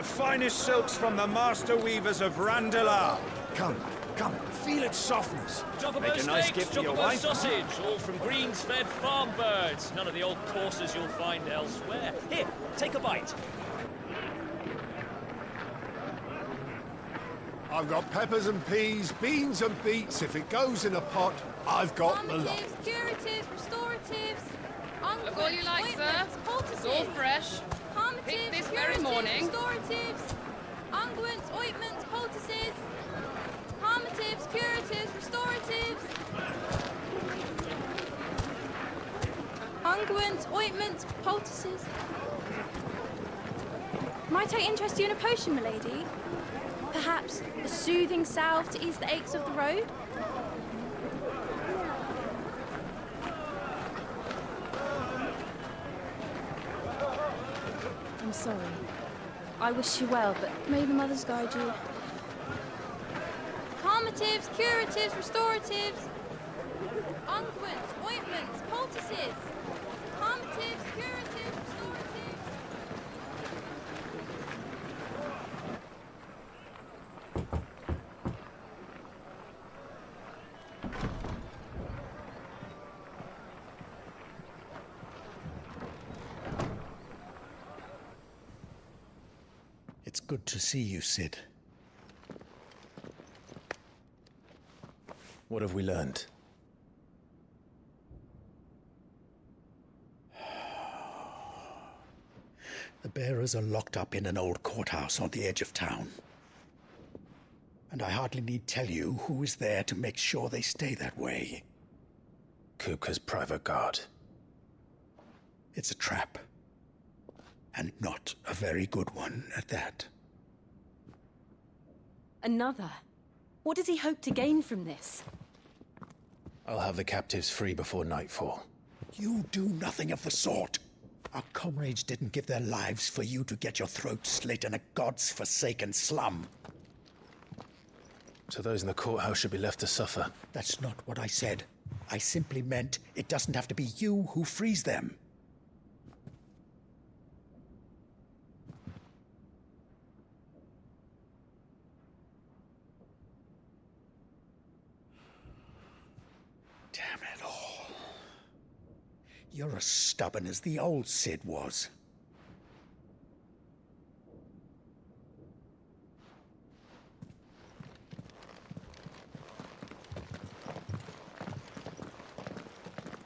The finest silks from the master weavers of Randalar. Come, come, feel its softness. Chocobo Make a nice steaks, gift for your chocobo wife. sausage, all from greens-fed farm birds. None of the old courses you'll find elsewhere. Here, take a bite. I've got peppers and peas, beans and beets. If it goes in a pot, I've got the lot. Calmatives, curatives, restoratives, unguents, Look all you like, sir. ointments, It's all poultices. fresh. Calmatives, Picked this very curatives, morning. restoratives, unguents, ointments, poultices. Calmatives, curatives, restoratives. Unguents, ointments, poultices. Might I interest you in a potion, milady? Perhaps a soothing salve to ease the aches of the road? I'm sorry. I wish you well, but may the mothers guide you. Calmatives, curatives, restoratives. Unguents, ointments, poultices. Calmatives, curatives, restoratives. It's good to see you, Sid. What have we learned? The bearers are locked up in an old courthouse on the edge of town. And I hardly need tell you who is there to make sure they stay that way. Kupka's private guard. It's a trap. And not a very good one at that. Another? What does he hope to gain from this? I'll have the captives free before nightfall. You do nothing of the sort. Our comrades didn't give their lives for you to get your throat slit in a god's forsaken slum. So those in the courthouse should be left to suffer. That's not what I said. I simply meant it doesn't have to be you who frees them. Damn it all. You're as stubborn as the old Sid was.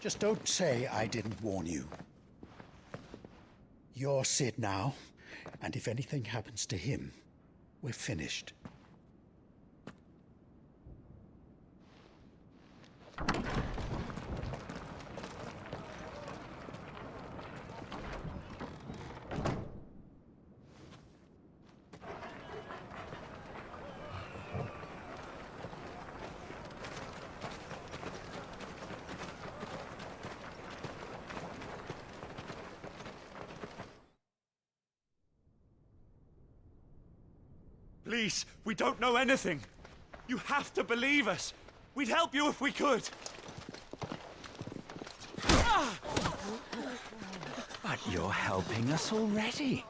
Just don't say I didn't warn you. You're Sid now, and if anything happens to him, we're finished. Please, we don't know anything. You have to believe us. We'd help you if we could. But you're helping us already.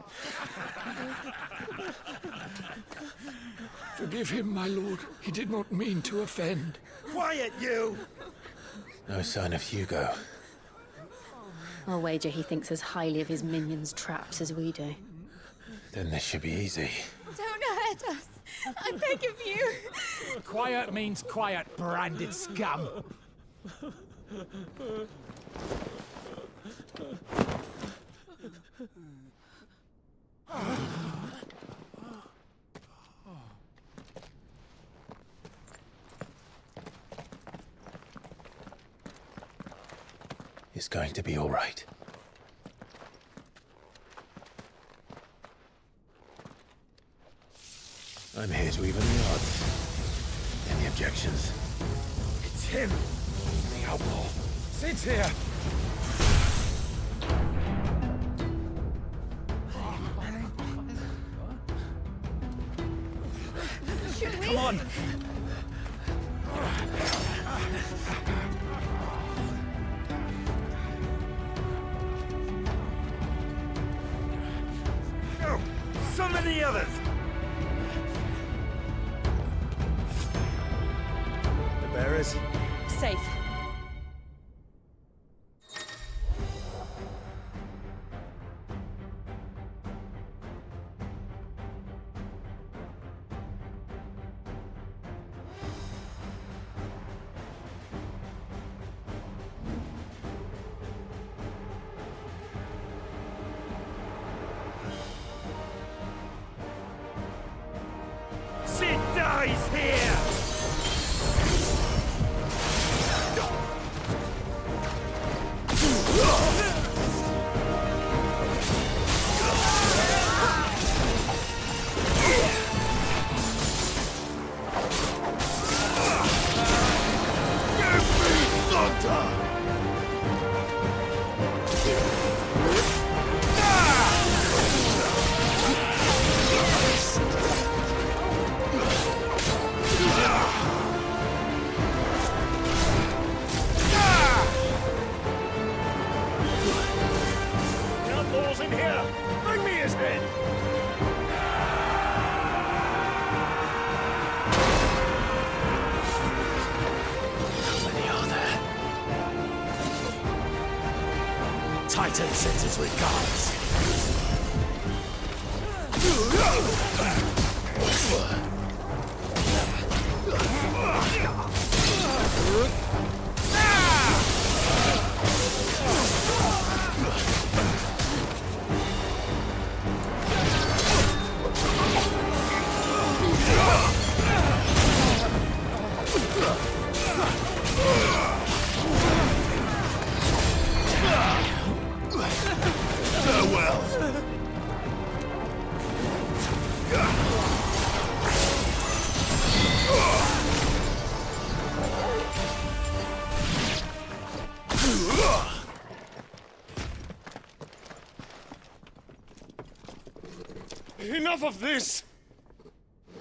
Forgive him, my lord. He did not mean to offend. Quiet, you! No sign of Hugo. I'll wager he thinks as highly of his minions' traps as we do. Then this should be easy. Don't hurt us. I beg of you. Quiet means quiet, branded scum. It's going to be all right. I'm here to even the odds. Any objections? It's him, the outlaw. Sid's here. Come on! Summon the the others! The bearers? Safe. Sid dies here! Outlaws in here! Bring me his head! How many are there? Titan sends his regards. Enough of this!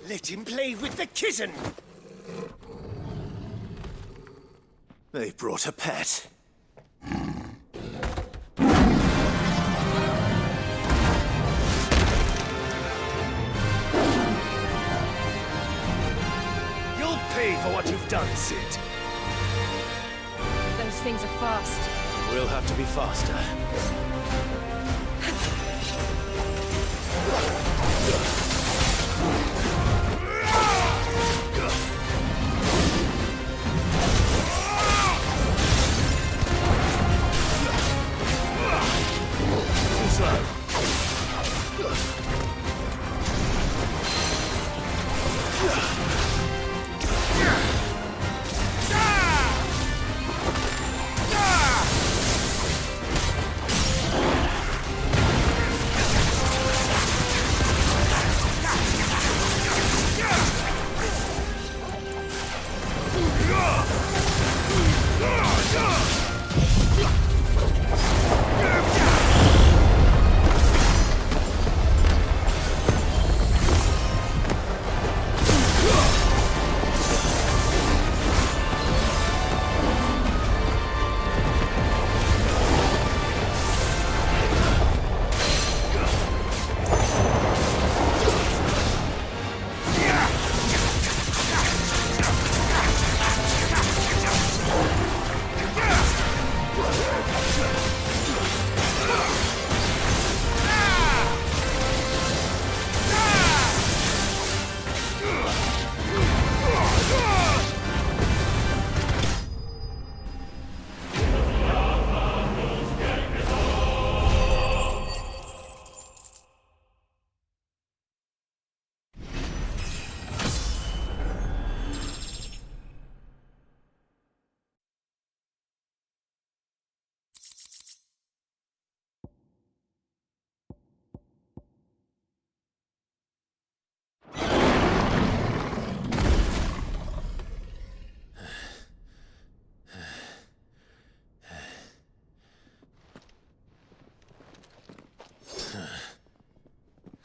Let him play with the kitten! They brought a pet. You'll pay for what you've done, Sid. Those things are fast. We'll have to be faster.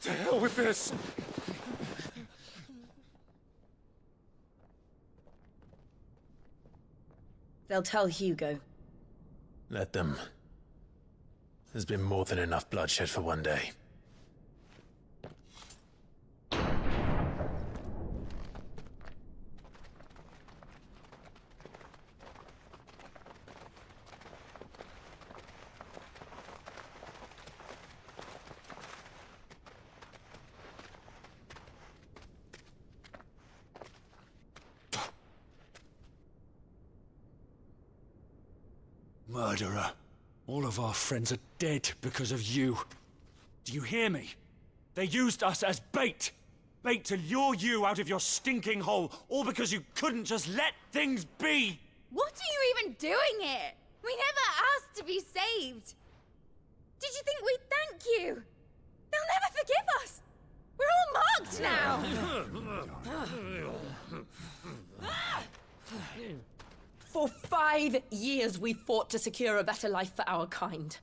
To hell with this! They'll tell Hugo. Let them. There's been more than enough bloodshed for one day. Murderer. All of our friends are dead because of you. Do you hear me? They used us as bait. Bait to lure you out of your stinking hole, all because you couldn't just let things be. What are you even doing here? We never asked to be saved. Did you think we'd thank you? They'll never forgive us. We're all marked now. For 5 years we fought to secure a better life for our kind.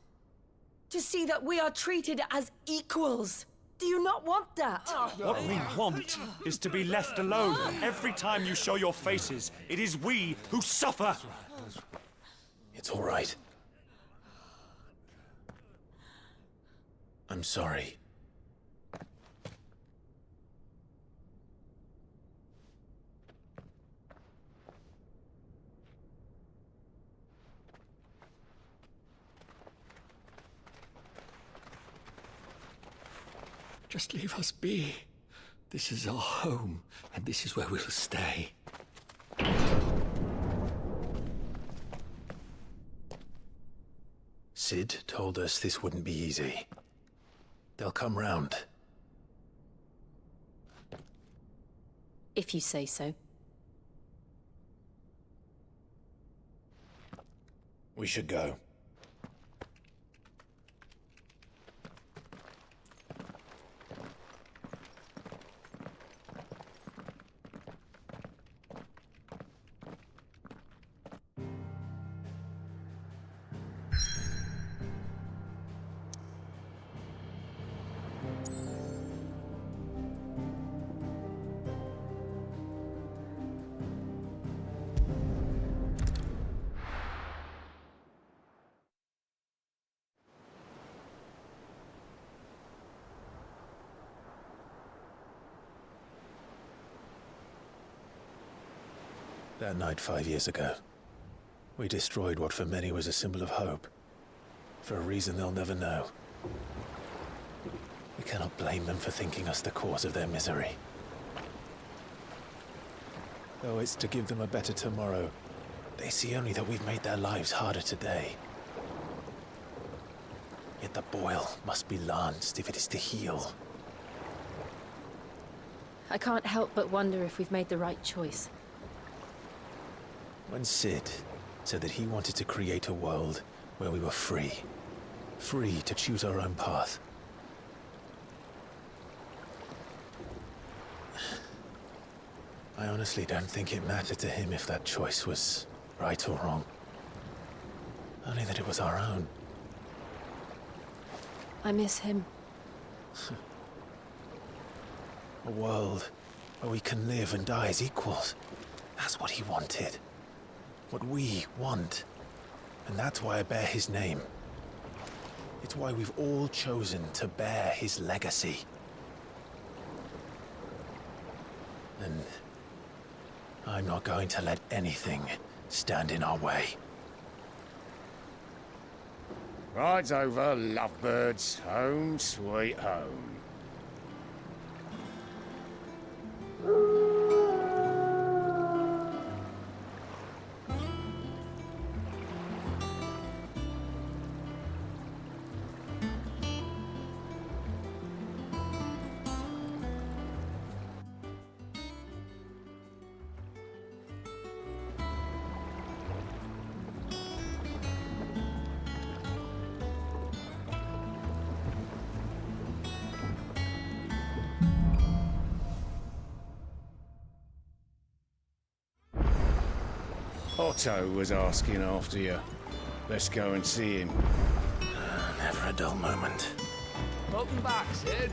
To see that we are treated as equals. Do you not want that? What we want is to be left alone. Every time you show your faces, it is we who suffer. It's all right. I'm sorry. Just leave us be. This is our home, and this is where we'll stay. Sid told us this wouldn't be easy. They'll come round. If you say so. We should go. That night 5 years ago, we destroyed what for many was a symbol of hope. For a reason they'll never know. We cannot blame them for thinking us the cause of their misery. Though it's to give them a better tomorrow, they see only that we've made their lives harder today. Yet the boil must be lanced if it is to heal. I can't help but wonder if we've made the right choice. When Sid said that he wanted to create a world where we were free. Free to choose our own path. I honestly don't think it mattered to him if that choice was right or wrong. Only that it was our own. I miss him. A world where we can live and die as equals. That's what he wanted. What we want. And that's why I bear his name. It's why we've all chosen to bear his legacy. And I'm not going to let anything stand in our way. Rides over, lovebirds, home sweet home. Otto was asking after you. Let's go and see him. Never a dull moment. Welcome back, Sid.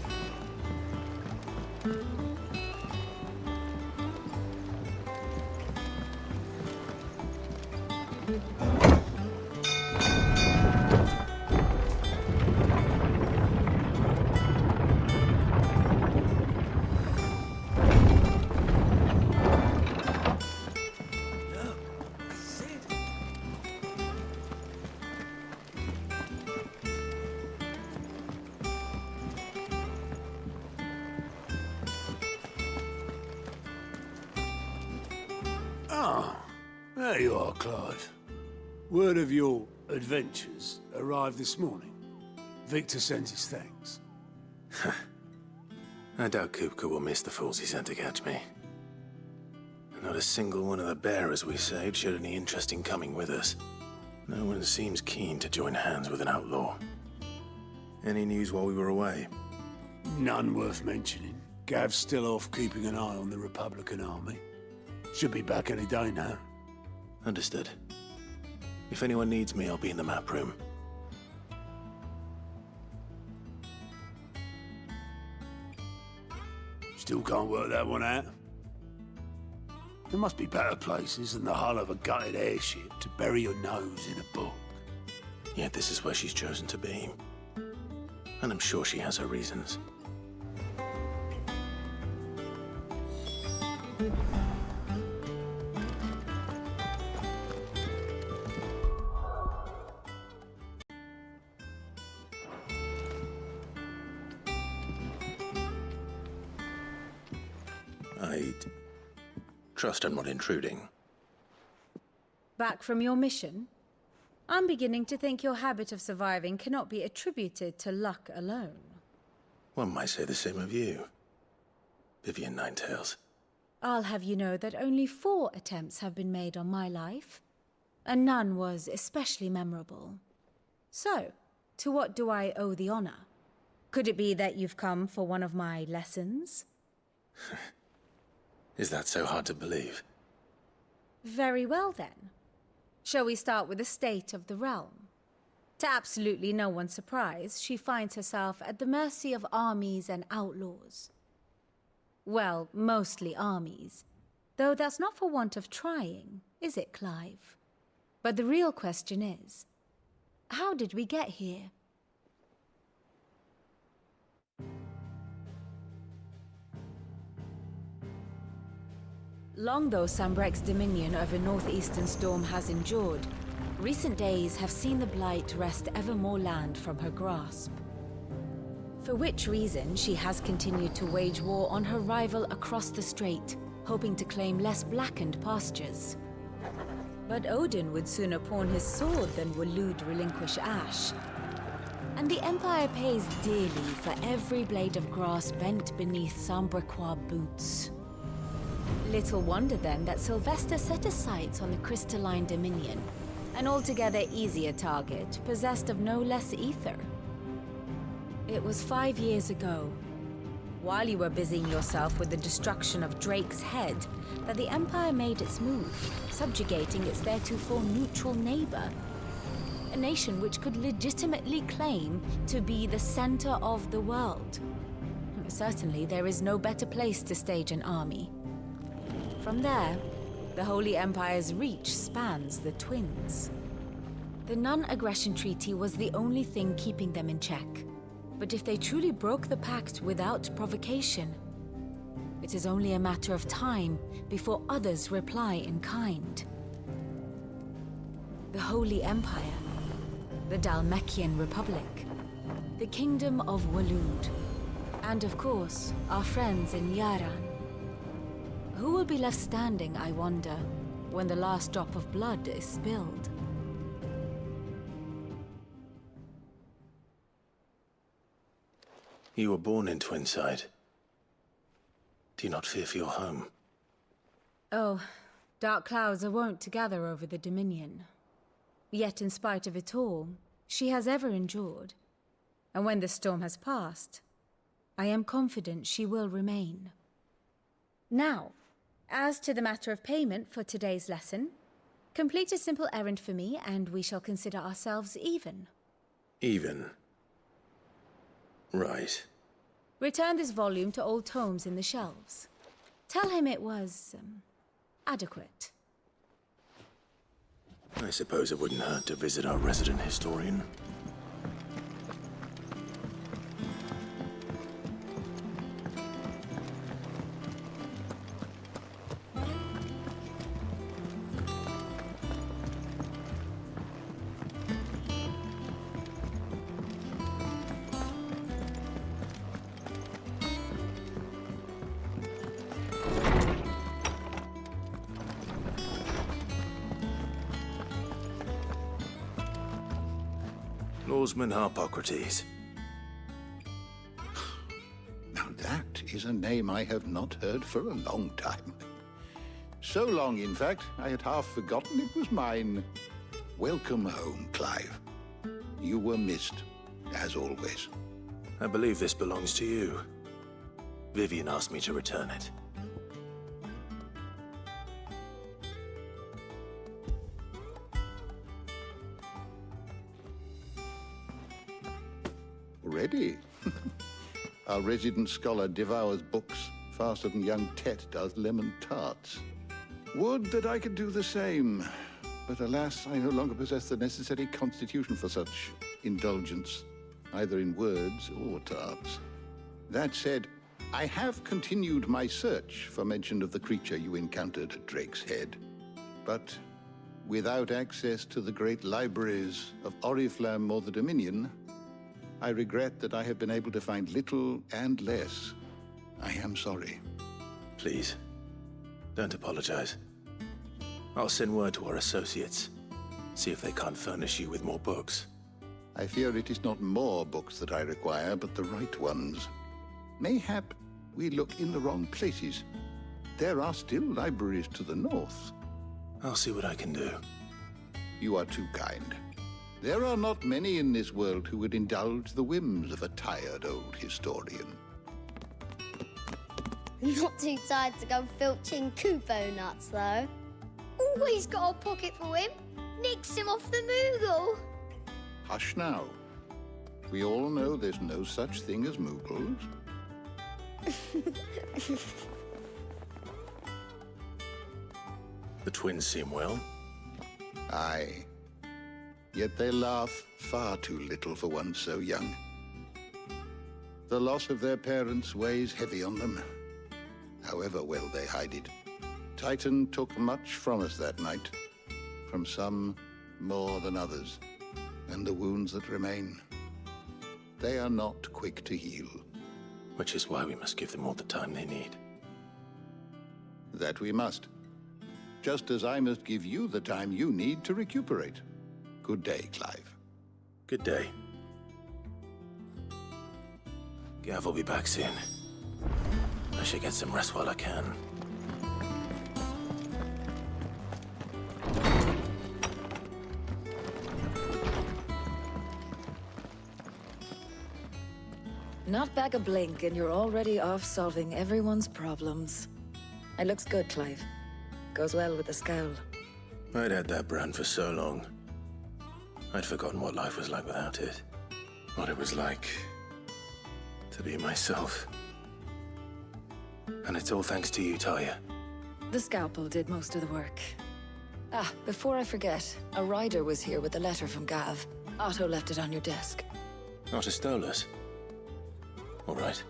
There you are, Clive. Word of your adventures arrived this morning. Victor sends his thanks. I doubt Kupka will miss the fools he sent to catch me. Not a single one of the bearers we saved showed any interest in coming with us. No one seems keen to join hands with an outlaw. Any news while we were away? None worth mentioning. Gav's still off keeping an eye on the Republican army. Should be back any day now. Understood. If anyone needs me, I'll be in the map room. Still can't work that one out. There must be better places than the hull of a gutted airship to bury your nose in a book. Yet this is where she's chosen to be. And I'm sure she has her reasons. I trust I'm not intruding. Back from your mission? I'm beginning to think your habit of surviving cannot be attributed to luck alone. One might say the same of you, Vivian Ninetails. I'll have you know that only 4 attempts have been made on my life, and none was especially memorable. So, to what do I owe the honor? Could it be that you've come for one of my lessons? Is that so hard to believe? Very well, then. Shall we start with the state of the realm? To absolutely no one's surprise, she finds herself at the mercy of armies and outlaws. Well, mostly armies. Though that's not for want of trying, is it, Clive? But the real question is, how did we get here? Long though Sambrek's dominion over northeastern Storm has endured, recent days have seen the Blight wrest ever more land from her grasp. For which reason she has continued to wage war on her rival across the strait, hoping to claim less blackened pastures. But Odin would sooner pawn his sword than Waloed relinquish Ash. And the Empire pays dearly for every blade of grass bent beneath Sambrequois boots. Little wonder then that Sylvester set his sights on the crystalline dominion, an altogether easier target, possessed of no less ether. It was 5 years ago, while you were busying yourself with the destruction of Drake's head, that the Empire made its move, subjugating its theretofore neutral neighbor. A nation which could legitimately claim to be the center of the world. Certainly, there is no better place to stage an army. From there, the Holy Empire's reach spans the Twins. The non-aggression treaty was the only thing keeping them in check. But if they truly broke the pact without provocation, it is only a matter of time before others reply in kind. The Holy Empire, the Dhalmekian Republic, the Kingdom of Waloed, and of course, our friends in Yaran. Who will be left standing, I wonder, when the last drop of blood is spilled? You were born in Twinside. Do you not fear for your home? Oh, dark clouds are wont to gather over the Dominion. Yet in spite of it all, she has ever endured. And when the storm has passed, I am confident she will remain. Now, as to the matter of payment for today's lesson, complete a simple errand for me and we shall consider ourselves even. Even? Right. Return this volume to old tomes in the shelves. Tell him it was, adequate. I suppose it wouldn't hurt to visit our resident historian. Lawsman Harpocrates. Now that is a name I have not heard for a long time. So long, in fact, I had half forgotten it was mine. Welcome home, Clive. You were missed, as always. I believe this belongs to you. Vivian asked me to return it. Already? Our resident scholar devours books faster than young Tet does lemon tarts. Would that I could do the same. But alas, I no longer possess the necessary constitution for such indulgence, either in words or tarts. That said, I have continued my search for mention of the creature you encountered at Drake's Head. But without access to the great libraries of Oriflamme or the Dominion, I regret that I have been able to find little and less. I am sorry. Please, don't apologize. I'll send word to our associates. See if they can't furnish you with more books. I fear it is not more books that I require, but the right ones. Mayhap we look in the wrong places. There are still libraries to the north. I'll see what I can do. You are too kind. There are not many in this world who would indulge the whims of a tired old historian. Not too tired to go filching Kupo nuts, though. Always got a pocket for him. Nicks him off the Moogle. Hush now. We all know there's no such thing as Moogles. The twins seem well. Aye. Yet they laugh far too little for one so young. The loss of their parents weighs heavy on them, however well they hide it. Titan took much from us that night, from some more than others, and the wounds that remain, they are not quick to heal. Which is why we must give them all the time they need. That we must. Just as I must give you the time you need to recuperate. Good day, Clive. Good day. Gav will be back soon. I should get some rest while I can. Not back a blink and you're already off solving everyone's problems. It looks good, Clive. Goes well with the scowl. I'd had that brand for so long. I'd forgotten what life was like without it. What it was like to be myself. And it's all thanks to you, Talia. The scalpel did most of the work. Ah, before I forget, a rider was here with a letter from Gav. Otto left it on your desk. Not a Stolas. All right,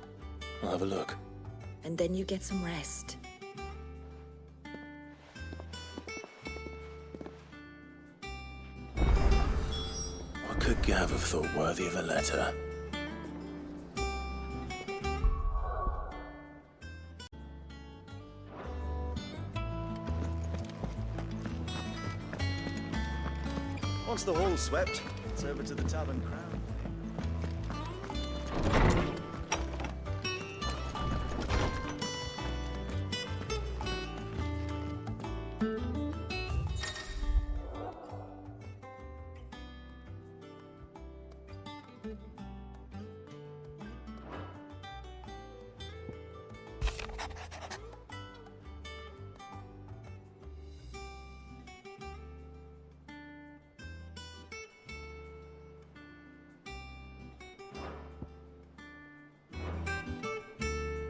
I'll have a look. And then you get some rest. What could Gav have thought worthy of a letter? Once the hall's swept, it's over to the Tavern Crown.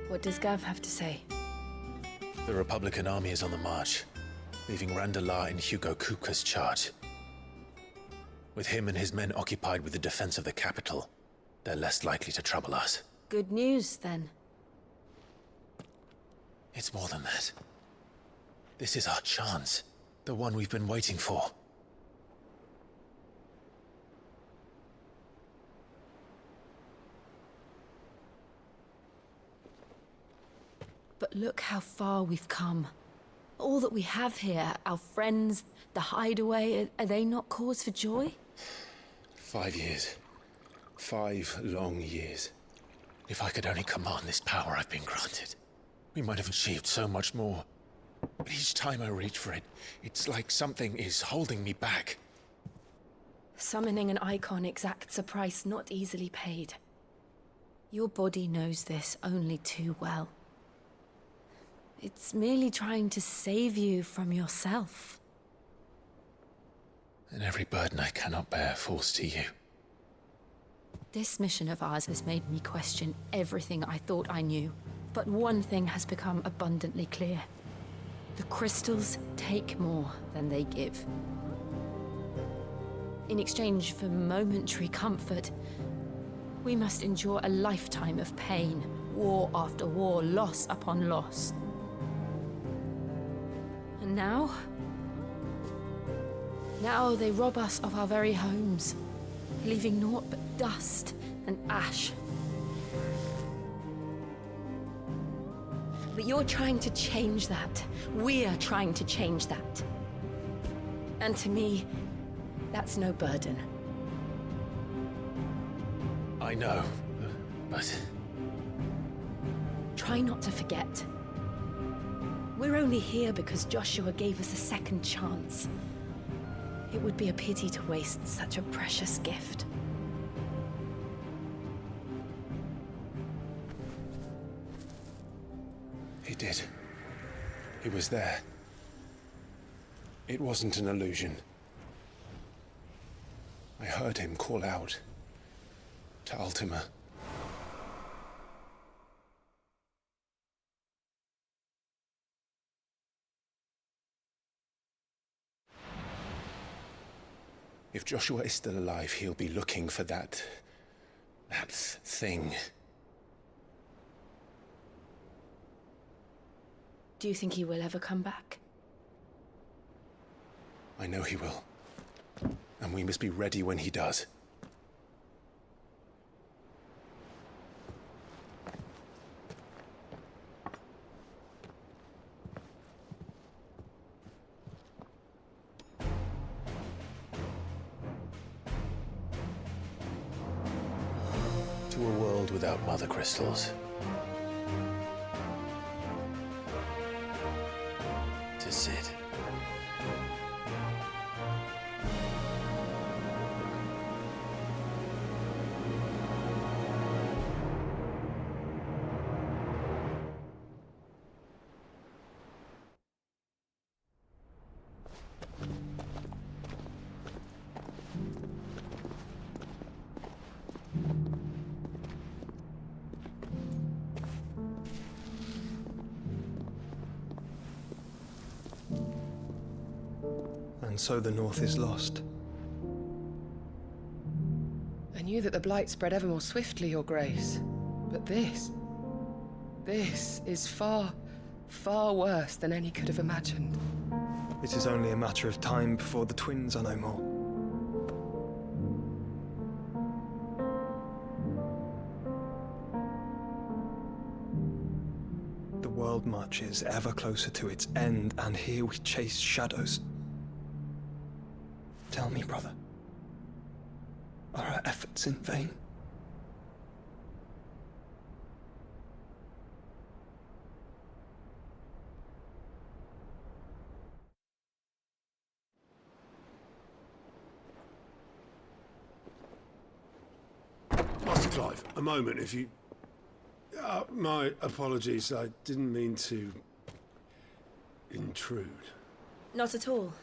What does Gav have to say? The Republican army is on the march, leaving Randalar in Hugo Kuka's charge. With him and his men occupied with the defense of the capital, they're less likely to trouble us. Good news, then. It's more than that. This is our chance. The one we've been waiting for. But look how far we've come. All that we have here, our friends, the hideaway, are they not cause for joy? 5 years. 5 long years. If I could only command this power I've been granted, we might have achieved so much more. But each time I reach for it, it's like something is holding me back. Summoning an icon exacts a price not easily paid. Your body knows this only too well. It's merely trying to save you from yourself. And every burden I cannot bear falls to you. This mission of ours has made me question everything I thought I knew. But one thing has become abundantly clear. The crystals take more than they give. In exchange for momentary comfort, we must endure a lifetime of pain, war after war, loss upon loss. And now they rob us of our very homes, leaving naught but dust and ash. But you're trying to change that. We're trying to change that. And to me, that's no burden. I know, but... Try not to forget. We're only here because Joshua gave us a second chance. It would be a pity to waste such a precious gift. He did. He was there. It wasn't an illusion. I heard him call out to Ultima. If Joshua is still alive, he'll be looking for that thing. Do you think he will ever come back? I know he will. And we must be ready when he does. To a world without mother crystals. To Sid. And so the North is lost. I knew that the Blight spread ever more swiftly, Your Grace. But this is far, far worse than any could have imagined. It is only a matter of time before the twins are no more. The world marches ever closer to its end, and here we chase shadows. Tell me, brother, are our efforts in vain? Master Clive, a moment, if you... my apologies, I didn't mean to... intrude. Not at all.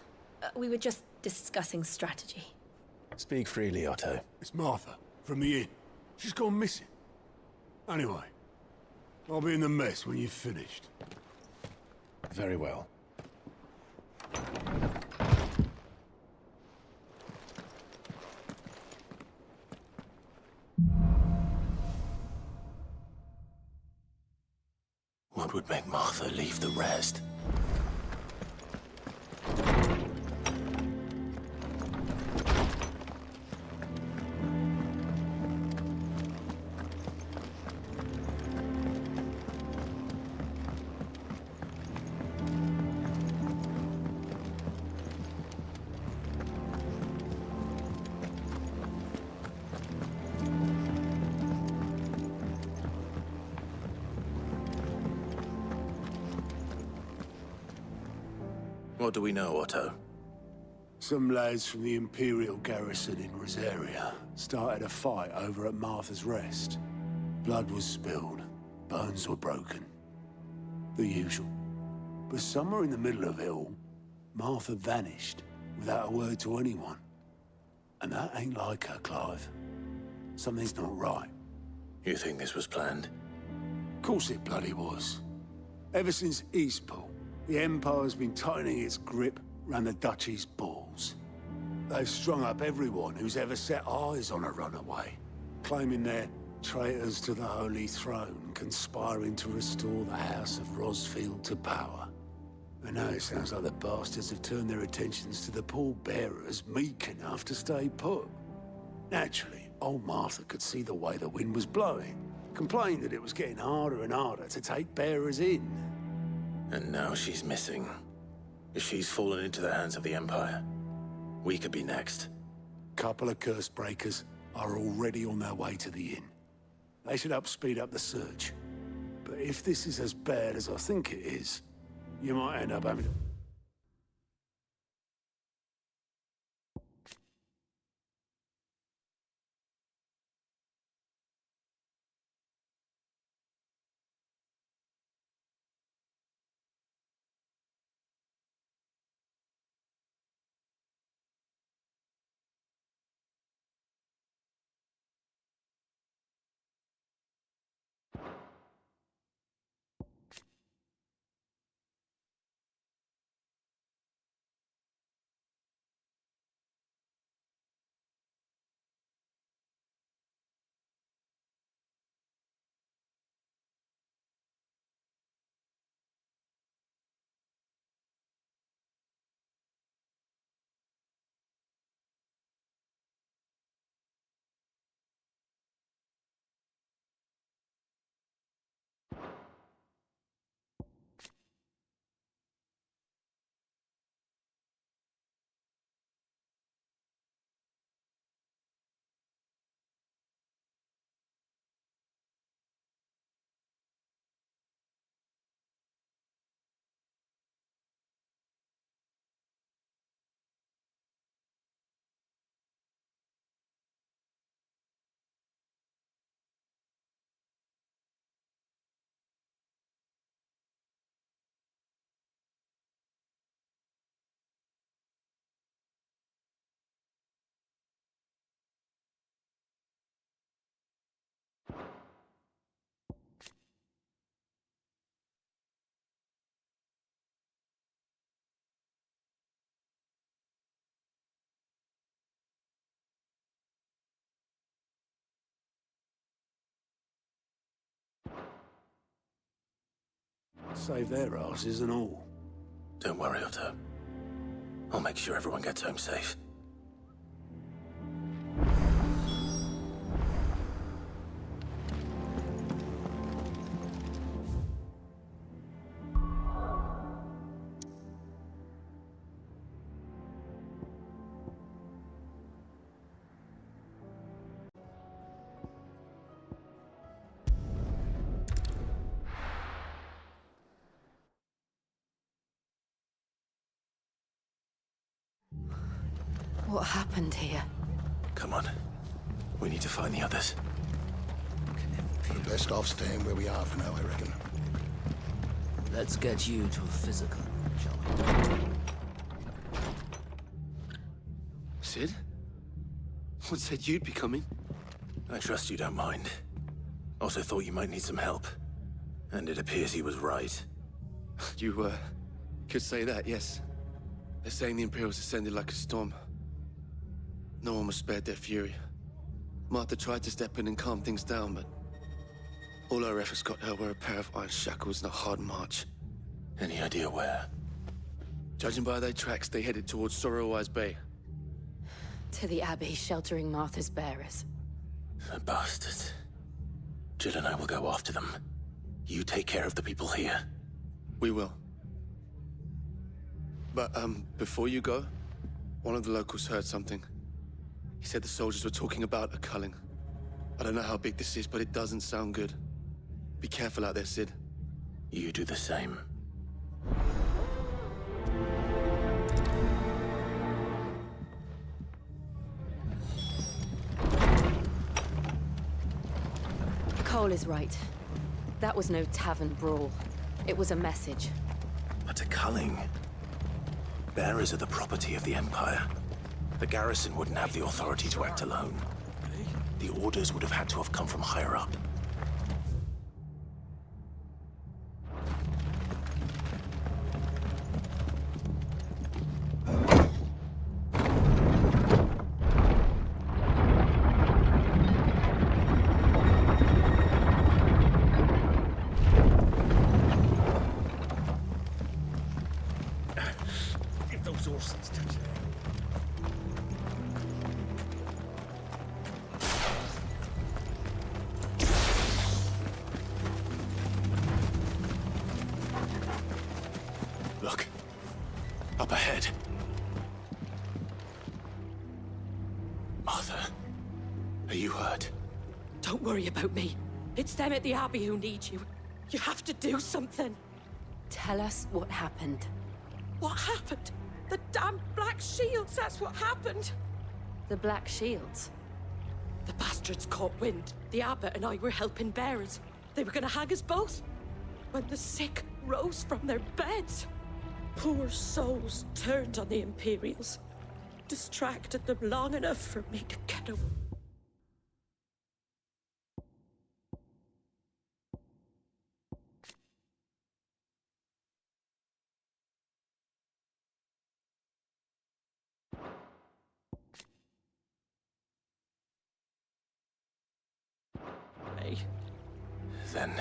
We were just discussing strategy. Speak freely, Otto. It's Martha, from the inn. She's gone missing. Anyway, I'll be in the mess when you've finished. Very well. What would make Martha leave the rest? What do we know, Otto? Some lads from the Imperial garrison in Rosaria started a fight over at Martha's Rest. Blood was spilled, bones were broken. The usual. But somewhere in the middle of it all, Martha vanished without a word to anyone. And that ain't like her, Clive. Something's not right. You think this was planned? Of course it bloody was. Ever since Eastpool, the Empire's been tightening its grip round the Duchy's balls. They've strung up everyone who's ever set eyes on a runaway, claiming they're traitors to the Holy Throne, conspiring to restore the House of Rosfield to power. And now it sounds like the bastards have turned their attentions to the pallbearers meek enough to stay put. Naturally, old Martha could see the way the wind was blowing, complained that it was getting harder and harder to take bearers in. And now she's missing. If she's fallen into the hands of the Empire, we could be next. Couple of curse breakers are already on their way to the inn. They should help speed up the search. But if this is as bad as I think it is, you might end up having to... Save their asses and all. Don't worry, Otto. I'll make sure everyone gets home safe. What happened here? Come on. We need to find the others. We're best off staying where we are for now, I reckon. Let's get you to a physical, shall we? Sid? What said you'd be coming? I trust you don't mind. Also thought you might need some help. And it appears he was right. You, could say that, yes. They're saying the Imperials ascended like a storm. No one was spared their fury. Martha tried to step in and calm things down, but all our efforts got her were a pair of iron shackles and a hard march. Any idea where? Judging by their tracks, they headed towards Sorrowwise Bay. To the Abbey sheltering Martha's bearers. The bastards. Jill and I will go after them. You take care of the people here. We will. But, before you go, one of the locals heard something. He said the soldiers were talking about a culling. I don't know how big this is, but it doesn't sound good. Be careful out there, Sid. You do the same. Cole is right. That was no tavern brawl. It was a message. But a culling. Bearers are the property of the Empire. The garrison wouldn't have the authority to act alone. The orders would have had to have come from higher up. If those Orsons touch it. Look. Up ahead. Martha, are you hurt? Don't worry about me. It's them at the Abbey who need you. You have to do something. Tell us what happened. What happened? The damn Black Shields, that's what happened. The Black Shields? The bastards caught wind. The Abbot and I were helping bearers. They were gonna hang us both. When the sick rose from their beds, poor souls turned on the Imperials. Distracted them long enough for me to get away. Then,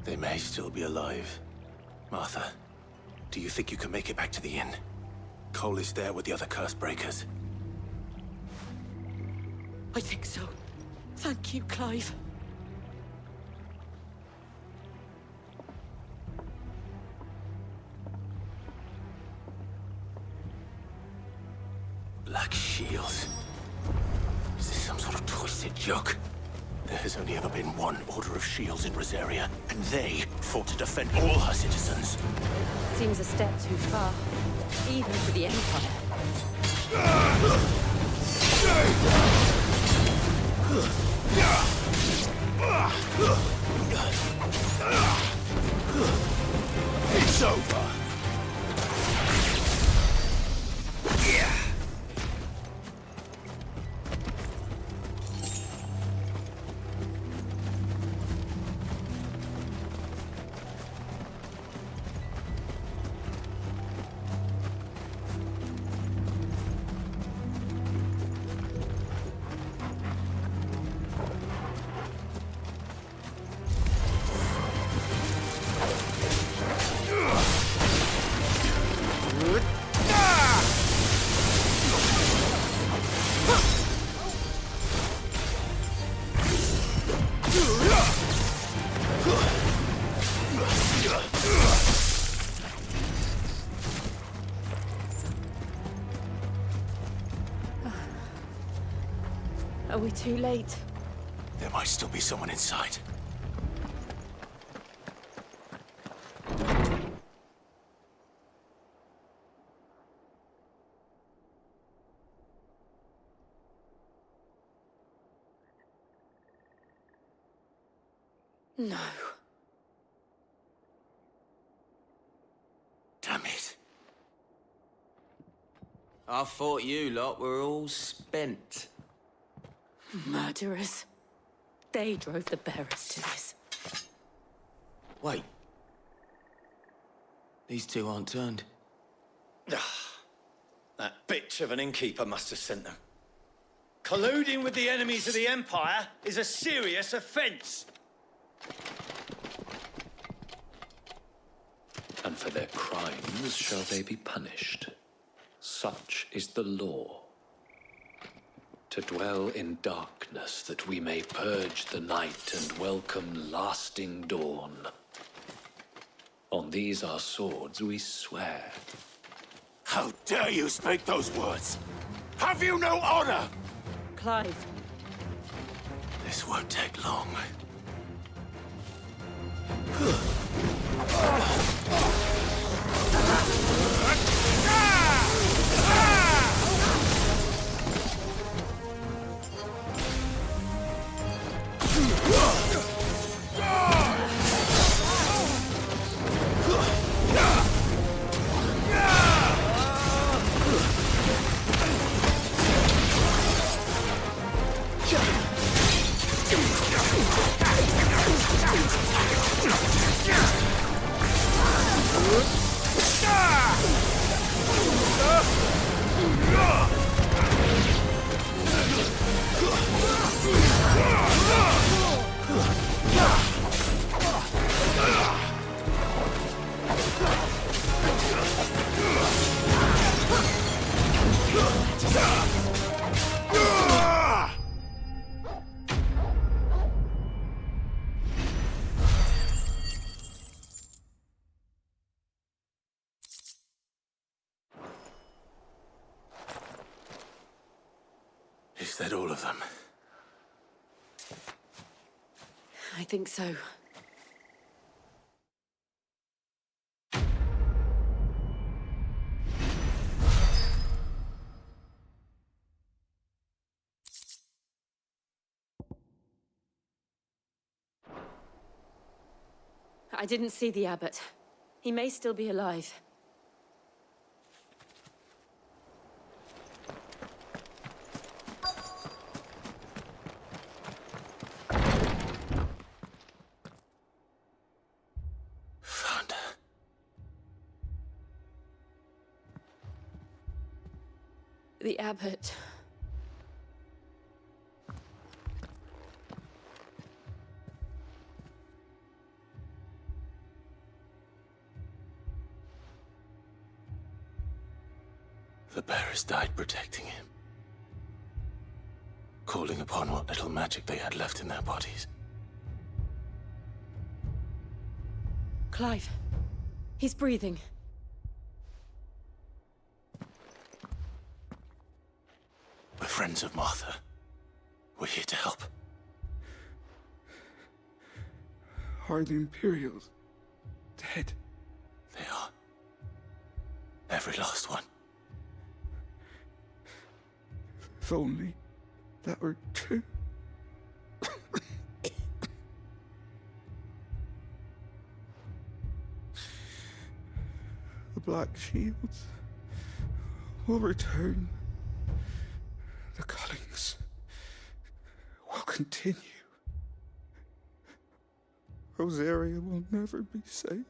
they may still be alive. Martha, do you think you can make it back to the inn? Cole is there with the other curse breakers. I think so. Thank you, Clive. Black Shields. Is this some sort of twisted joke? There has only ever been one Order of Shields in Rosaria, and they fought to defend all her citizens. Seems a step too far, even for the Empire. It's over. Are we too late? There might still be someone inside. No. Damn it. I thought you lot were all spent. Murderers. They drove the bearers to this. Wait. These two aren't turned. That bitch of an innkeeper must have sent them. Colluding with the enemies of the Empire is a serious offense. And for their crimes shall they be punished. Such is the law. To dwell in darkness that we may purge the night and welcome lasting dawn. On these our swords we swear. How dare you speak those words? Have you no honor? Clive. This won't take long. Is that all of them? I think so. I didn't see the abbot. He may still be alive. Found her. The abbot. The bearers died protecting him. Calling upon what little magic they had left in their bodies. Clive. He's breathing. We're friends of Martha. We're here to help. Are the Imperials dead? They are. Every last one. If only that were true. The Black Shields will return. The cullings will continue. Rosaria will never be saved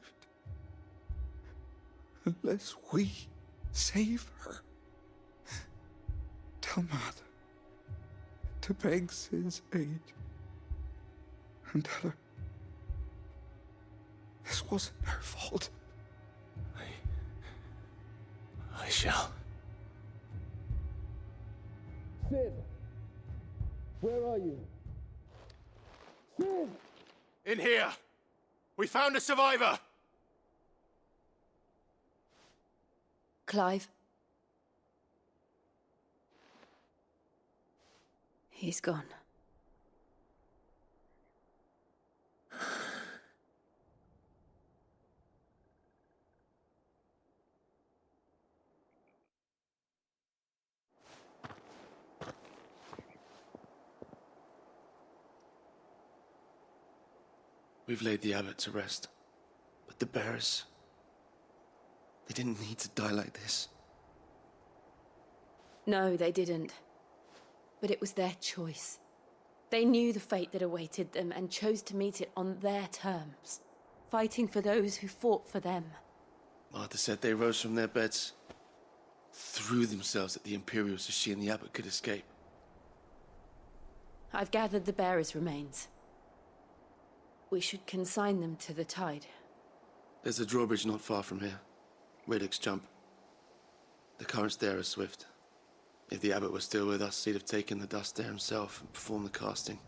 unless we save her. Tell Mother to beg Sid's aid and tell her this wasn't her fault. I shall. Sid! Where are you? Sid! In here! We found a survivor! Clive. He's gone. We've laid the abbot to rest. But the bearers... they didn't need to die like this. No, they didn't. But it was their choice. They knew the fate that awaited them and chose to meet it on their terms, fighting for those who fought for them. Martha said they rose from their beds, threw themselves at the Imperials so she and the abbot could escape. I've gathered the bearers' remains. We should consign them to the tide. There's a drawbridge not far from here. Radix jump. The currents there are swift. If the abbot was still with us, he'd have taken the dust there himself and performed the casting.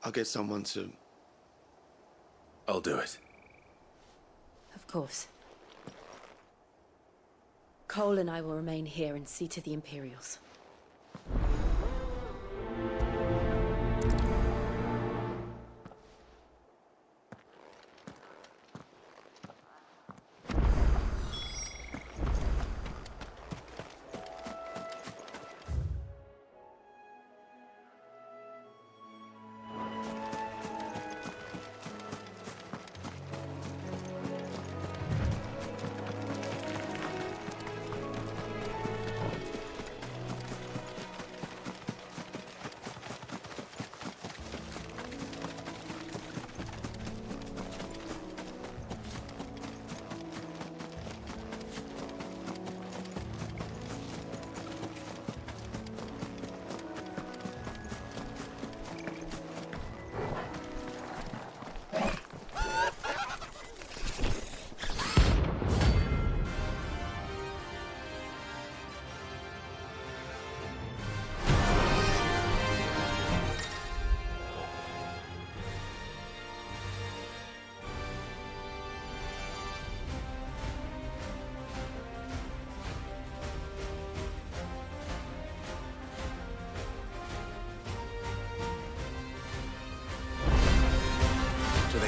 I'll get someone to... I'll do it. Of course. Cole and I will remain here and see to the Imperials.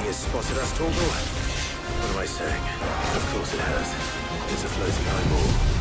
has spotted us, Torgal. What am I saying? Of course it has. It's a floating eyeball.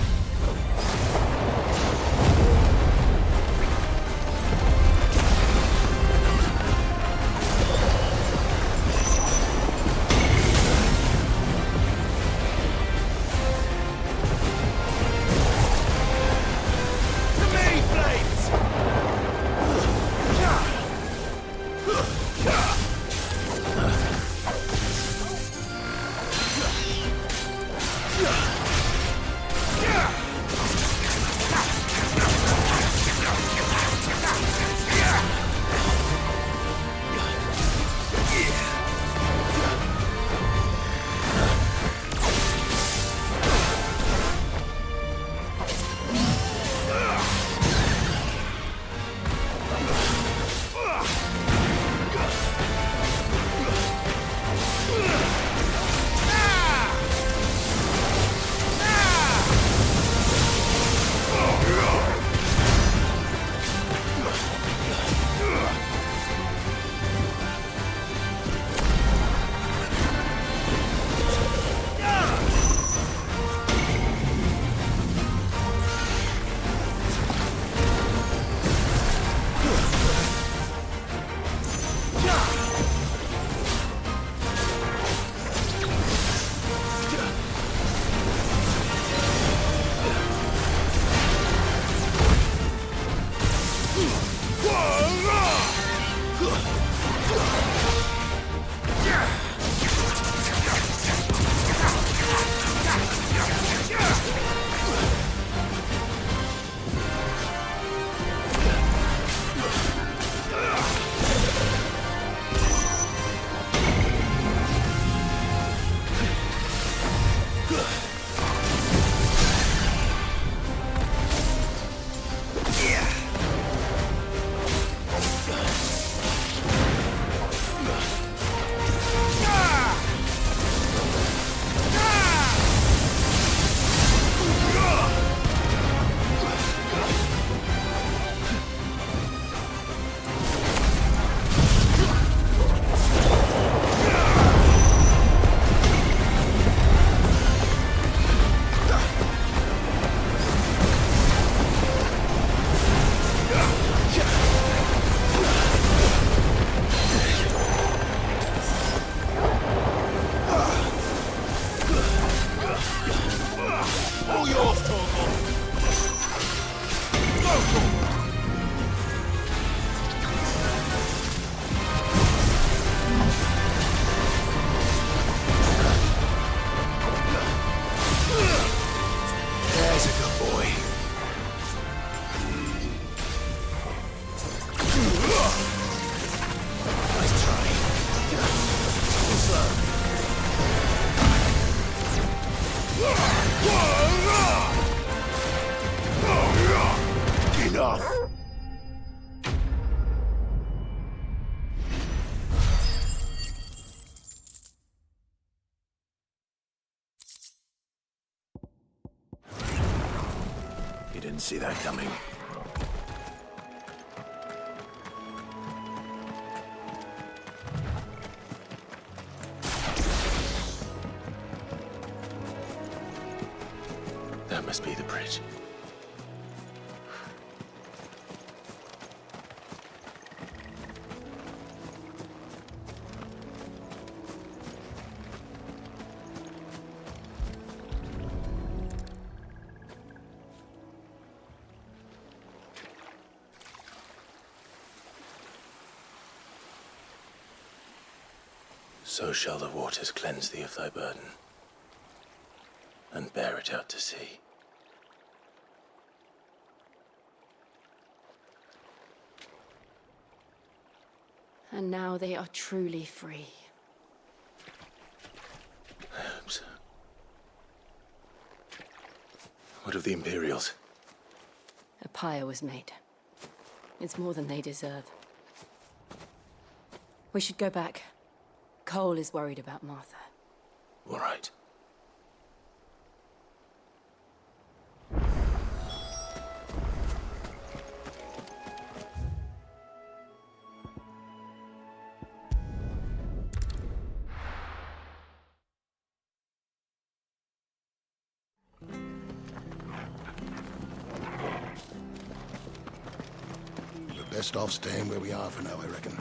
You didn't see that coming. That must be the bridge. So shall the waters cleanse thee of thy burden, and bear it out to sea. And now they are truly free. I hope so. What of the Imperials? A pyre was made. It's more than they deserve. We should go back. Cole is worried about Martha. All right. Best off staying where we are for now, I reckon.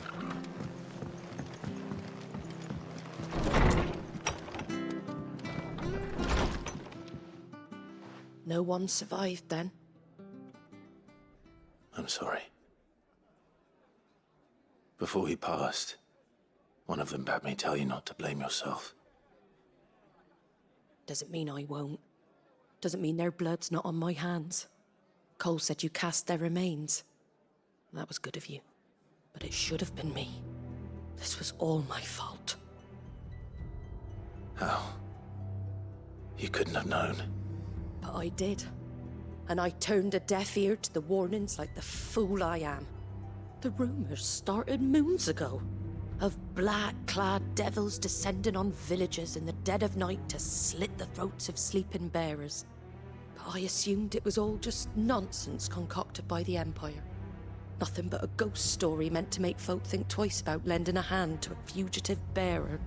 No one survived then? I'm sorry. Before he passed, one of them bade me tell you not to blame yourself. Doesn't mean I won't. Doesn't mean their blood's not on my hands. Cole said you cast their remains. That was good of you. But it should have been me. This was all my fault. How? You couldn't have known. But I did. And I turned a deaf ear to the warnings like the fool I am. The rumors started moons ago. Of black-clad devils descending on villages in the dead of night to slit the throats of sleeping bearers. But I assumed it was all just nonsense concocted by the Empire. Nothing but a ghost story meant to make folk think twice about lending a hand to a fugitive bearer.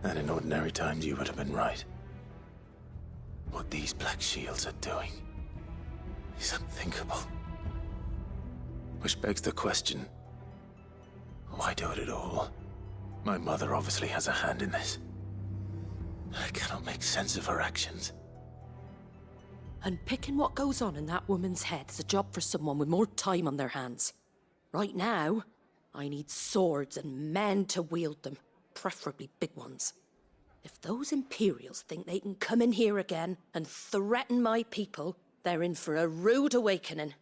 And in ordinary times you would have been right. What these Black Shields are doing is unthinkable. Which begs the question, why do it at all? My mother obviously has a hand in this. I cannot make sense of her actions. And picking what goes on in that woman's head is a job for someone with more time on their hands. Right now, I need swords and men to wield them, preferably big ones. If those Imperials think they can come in here again and threaten my people, they're in for a rude awakening.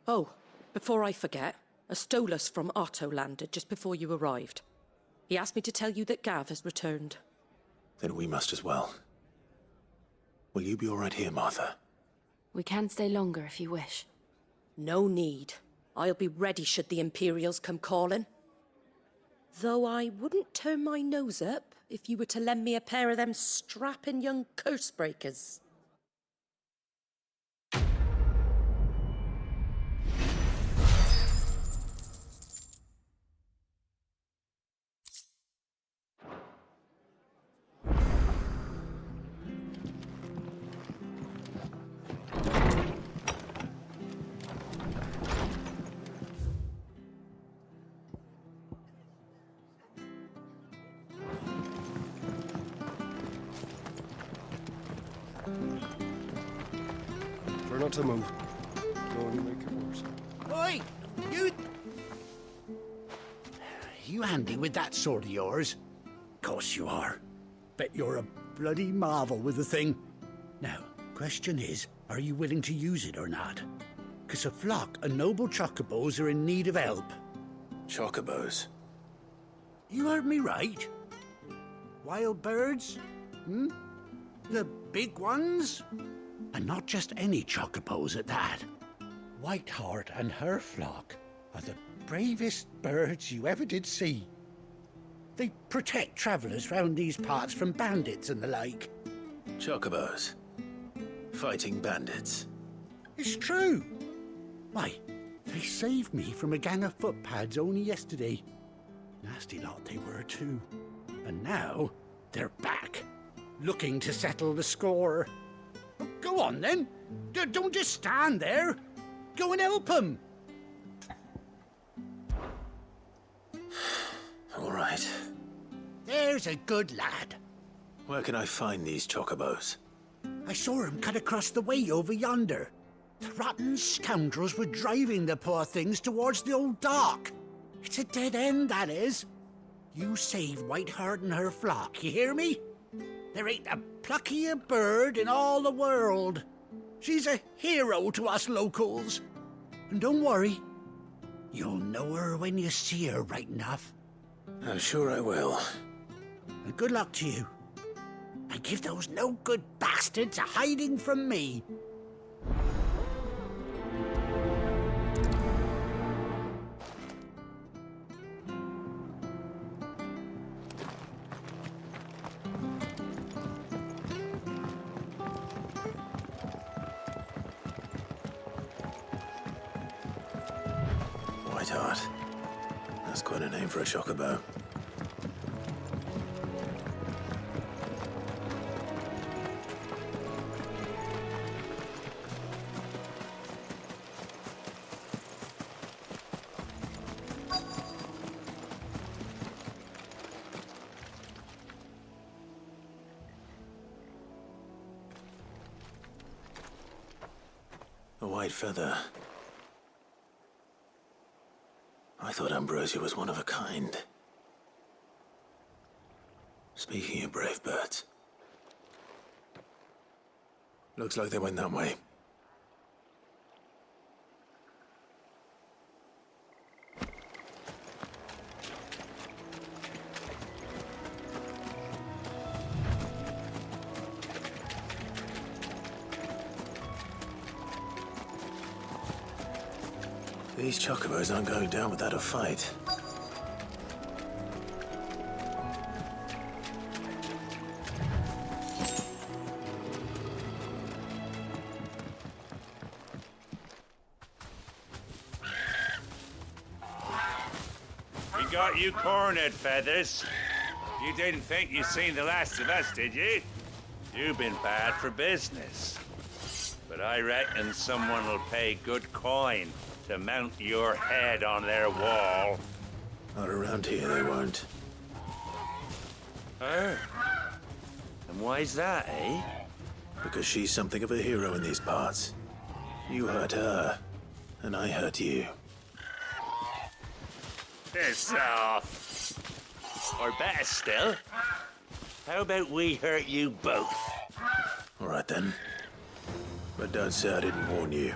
Oh, before I forget, a Stolas from Otto landed just before you arrived. He asked me to tell you that Gav has returned. Then we must as well. Will you be all right here, Martha? We can stay longer if you wish. No need. I'll be ready should the Imperials come calling. Though I wouldn't turn my nose up if you were to lend me a pair of them strapping young curse-breakers. We're not to move. Go and make it worse. Oi! You handy with that sword of yours? Course you are. Bet you're a bloody marvel with the thing. Now, question is, are you willing to use it or not? 'Cause a flock of noble chocobos are in need of help. Chocobos? You heard me right. Wild birds? The big ones? And not just any chocobos at that. Whiteheart and her flock are the bravest birds you ever did see. They protect travellers round these parts from bandits and the like. Chocobos? Fighting bandits? It's true. Why, they saved me from a gang of footpads only yesterday. Nasty lot they were too. And now they're back, looking to settle the score. Go on then. Don't just stand there. Go and help them. All right. There's a good lad. Where can I find these chocobos? I saw him cut across the way over yonder. The rotten scoundrels were driving the poor things towards the old dock. It's a dead end, that is. You save Whiteheart and her flock, you hear me? There ain't a pluckier bird in all the world. She's a hero to us locals. And don't worry, you'll know her when you see her right enough. I'm sure I will. And good luck to you. And give those no-good bastards a hiding from me. Whiteheart. That's quite a name for a chocobo. white feather. I thought Ambrosia was one of a kind. Speaking of brave birds, looks like they went that way. These chocobos aren't going down without a fight. We got you cornered, Feathers. You didn't think you'd seen the last of us, did you? You've been bad for business. But I reckon someone will pay good coin to mount your head on their wall. Not around here, they won't. Oh? And why's that, eh? Because she's something of a hero in these parts. You hurt her, and I hurt you. Piss off. Or better still, how about we hurt you both? All right then. But don't say I didn't warn you.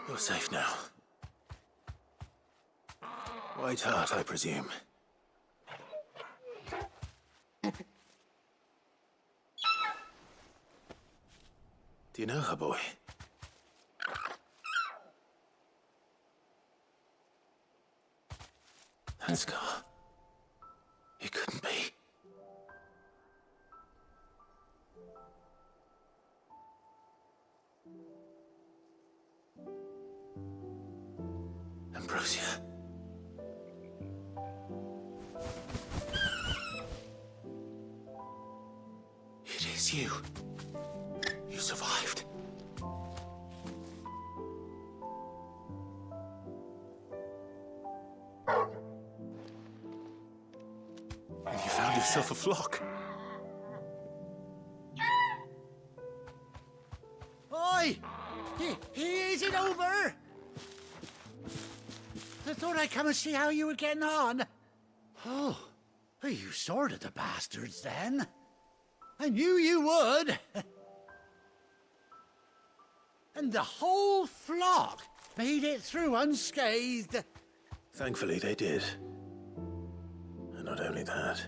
You're safe now. White heart, I presume. Do you know her, boy? That scar. It couldn't be. Ambrosia. It is. It's you. You survived. And you found yourself a flock. Oi! Is it over? I thought I'd come and see how you were getting on. Oh, you sorted the bastards then. I knew you would. And the whole flock made it through unscathed. Thankfully, they did. And not only that.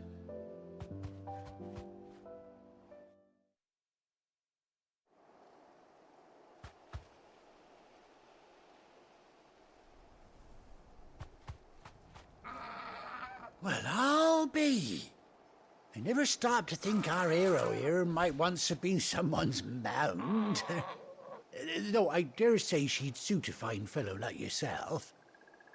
Well, I'll be. I never stopped to think our hero here might once have been someone's mount. Though I dare say she'd suit a fine fellow like yourself.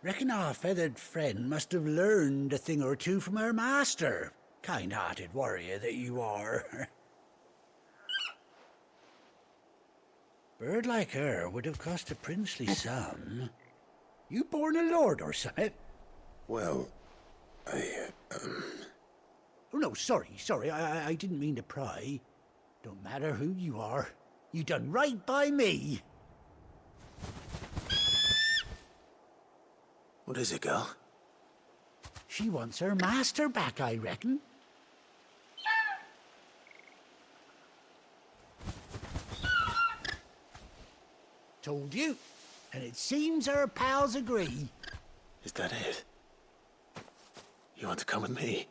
Reckon our feathered friend must have learned a thing or two from her master. Kind-hearted warrior that you are. Bird like her would have cost a princely sum. You born a lord or something? Well, Oh, no, sorry. I didn't mean to pry. Don't matter who you are. You done right by me. What is it, girl? She wants her master back, I reckon. Told you. And it seems her pals agree. Is that it? You want to come with me?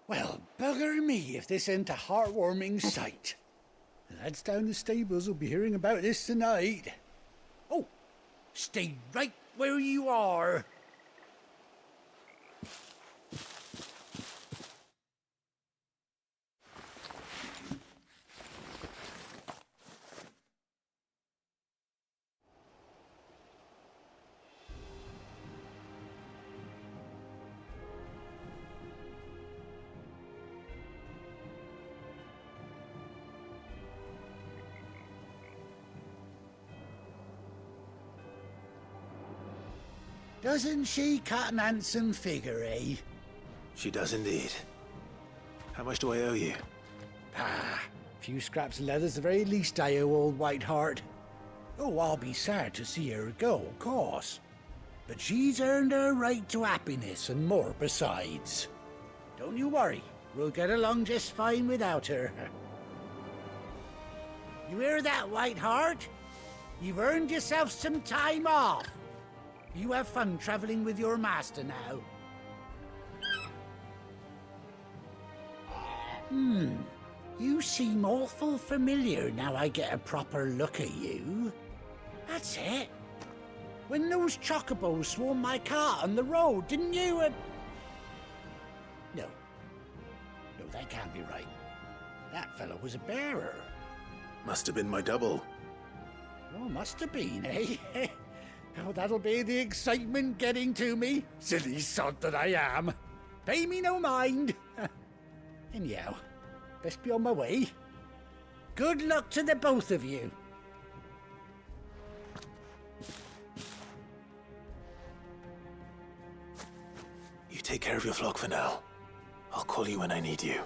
Well, bugger me if this ain't a heartwarming sight. The lads down the stables will be hearing about this tonight. Oh, stay right where you are. Doesn't she cut an handsome figure, eh? She does indeed. How much do I owe you? A few scraps of leather's the very least I owe old Whiteheart. Oh, I'll be sad to see her go, of course. But she's earned her right to happiness and more besides. Don't you worry, we'll get along just fine without her. You hear that, Whiteheart? You've earned yourself some time off. You have fun traveling with your master now. You seem awful familiar now I get a proper look at you. That's it. When those chocobos swarmed my cart on the road, didn't you? No, that can't be right. That fellow was a bearer. Must have been my double. Oh, must have been, eh? Oh, that'll be the excitement getting to me. Silly sod that I am. Pay me no mind. Anyhow, best be on my way. Good luck to the both of you. You take care of your flock for now. I'll call you when I need you.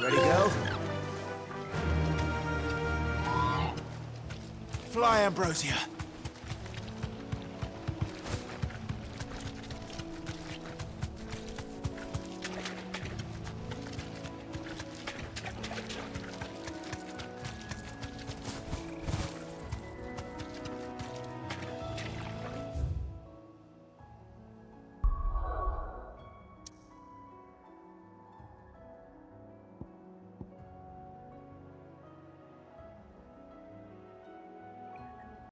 Ready, go? Fly, Ambrosia.